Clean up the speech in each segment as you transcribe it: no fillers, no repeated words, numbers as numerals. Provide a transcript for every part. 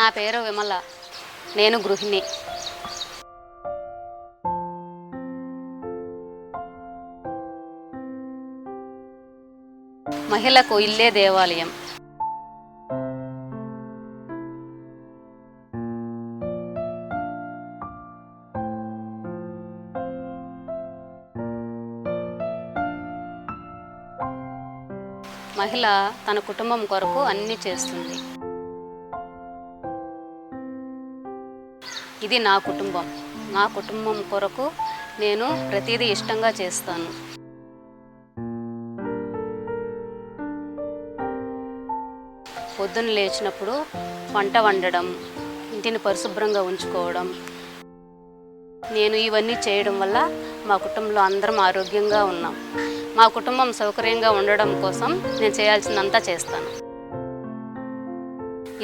నా పేరు విమల. నేను గృహిణి. మహిళకు ఇల్లే దేవాలయం. మహిళ తన కుటుంబం కొరకు అన్నీ చేస్తుంది. ఇది నా కుటుంబం. నా కుటుంబం కొరకు నేను ప్రతిదీ ఇష్టంగా చేస్తాను. పొద్దున్న లేచినప్పుడు వంట వండడం, ఇంటిని పరిశుభ్రంగా ఉంచుకోవడం, నేను ఇవన్నీ చేయడం వల్ల మా కుటుంబంలో అందరం ఆరోగ్యంగా ఉన్నాం. మా కుటుంబం సౌకర్యంగా ఉండడం కోసం నేను చేయాల్సిందంతా చేస్తాను.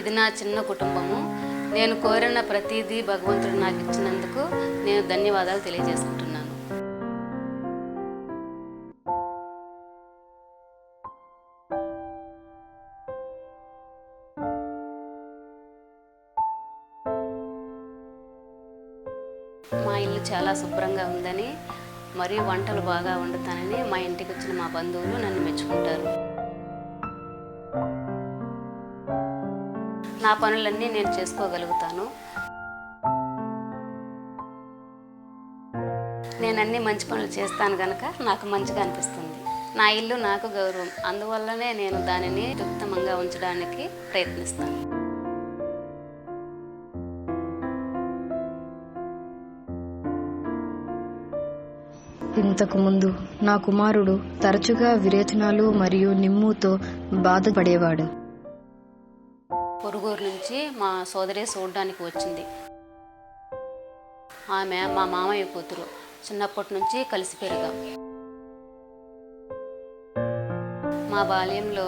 ఇది నా చిన్న కుటుంబము. నేను కోరిన ప్రతిదీ భగవంతుడు నాకు ఇచ్చినందుకు నేను ధన్యవాదాలు తెలియజేసుకుంటున్నాను. మా ఇల్లు చాలా శుభ్రంగా ఉందని మరియు వంటలు బాగా వండుతానని మా ఇంటికి వచ్చిన మా బంధువులు నన్ను మెచ్చుకుంటారు. నా పనులన్నీ నేను చేసుకోగలుగుతాను. నేను అన్ని మంచి పనులు చేస్తాను కనుక నాకు మంచిగా అనిపిస్తుంది. నా ఇల్లు నాకు గౌరవం. అందువల్లనే నేను దానిని ఉత్తమంగా ఉంచడానికి ప్రయత్నిస్తాను. ఇంతకుముందు నా కుమారుడు తరచుగా విరేచనాలు మరియు నిమ్ముతో బాధపడేవాడు. పొరుగురు నుంచి మా సోదరి చూడడానికి వచ్చింది. ఆమె మా మామయ్య కూతురు. చిన్నప్పటి నుంచి కలిసి పెరిగాం. మా బాల్యంలో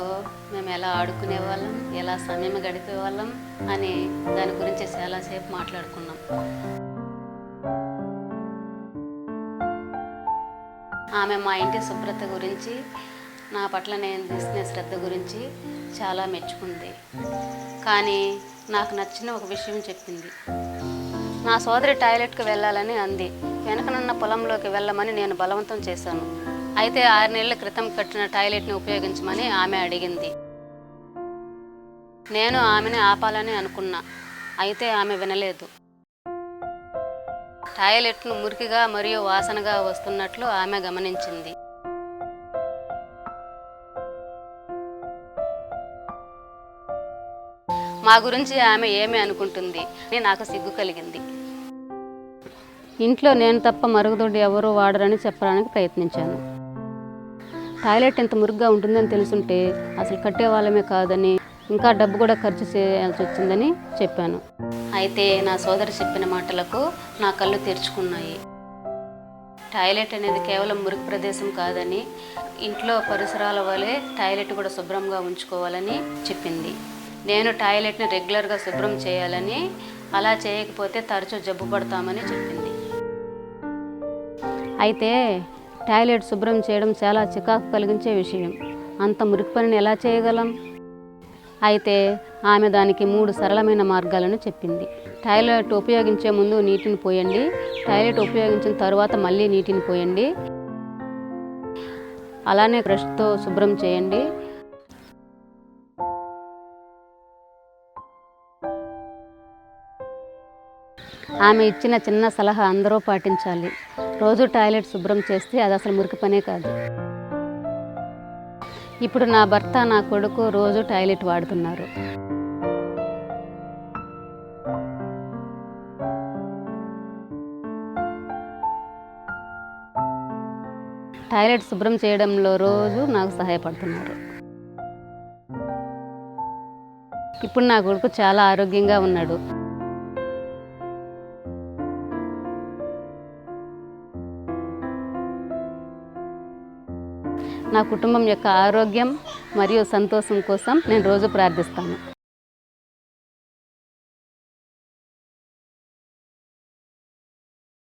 మేము ఎలా ఆడుకునేవాళ్ళం, ఎలా సమయం గడిపేవాళ్ళం అని దాని గురించి చాలాసేపు మాట్లాడుకున్నాం. ఆమె మా ఇంటి శుభ్రత గురించి, నా పట్ల నేను తీసుకునే శ్రద్ధ గురించి చాలా మెచ్చుకుంది. కానీ నాకు నచ్చిన ఒక విషయం చెప్పింది. నా సోదరి టాయిలెట్కి వెళ్ళాలని అంది. వెనకనున్న పొలంలోకి వెళ్ళమని నేను బలవంతం చేశాను. అయితే 6 నెలల క్రితం కట్టిన టాయిలెట్ని ఉపయోగించమని ఆమె అడిగింది. నేను ఆమెని ఆపాలని అనుకున్నా. అయితే ఆమె వినలేదు. టాయిలెట్ను మురికిగా మరియు వాసనగా వస్తున్నట్లు ఆమె గమనించింది. మా గురించి ఆమె ఏమి అనుకుంటుంది అని నాకు సిగ్గు కలిగింది. ఇంట్లో నేను తప్ప మరుగుదొడ్డి ఎవరూ వాడరని చెప్పడానికి ప్రయత్నించాను. టాయిలెట్ ఎంత మురికిగా ఉంటుందని తెలుసుంటే అసలు కట్టేవాళ్ళమే కాదని, ఇంకా డబ్బు కూడా ఖర్చు చేయాల్సి వచ్చిందని చెప్పాను. అయితే నా సోదరి చెప్పిన మాటలకు నా కళ్ళు తెరుచుకున్నాయి. టాయిలెట్ అనేది కేవలం మురికి ప్రదేశం కాదని, ఇంట్లో పరిసరాల వలె టాయిలెట్ కూడా శుభ్రంగా ఉంచుకోవాలని చెప్పింది. నేను టాయిలెట్ని రెగ్యులర్గా శుభ్రం చేయాలని, అలా చేయకపోతే తరచూ జబ్బు పడతామని చెప్పింది. అయితే టాయిలెట్ శుభ్రం చేయడం చాలా చికాకు కలిగించే విషయం. అంత మురికి పనిని ఎలా చేయగలం? అయితే ఆమె దానికి 3 సరళమైన మార్గాలను చెప్పింది. టాయిలెట్ ఉపయోగించే ముందు నీటిని పోయండి, టాయిలెట్ ఉపయోగించిన తర్వాత మళ్ళీ నీటిని పోయండి, అలానే బ్రష్తో శుభ్రం చేయండి, ఆమె ఇచ్చిన చిన్న సలహా అందరూ పాటించాలి. రోజు టాయిలెట్ శుభ్రం చేస్తే అది అసలు మురికి పనే కాదు. ఇప్పుడు నా భర్త, నా కొడుకు రోజు టాయిలెట్ వాడుతున్నారు. టాయిలెట్ శుభ్రం చేయడంలో రోజు నాకు సహాయపడుతున్నారు. ఇప్పుడు నా కొడుకు చాలా ఆరోగ్యంగా ఉన్నాడు. నా కుటుంబం యొక్క ఆరోగ్యం మరియు సంతోషం కోసం నేను రోజు ప్రార్థిస్తాను.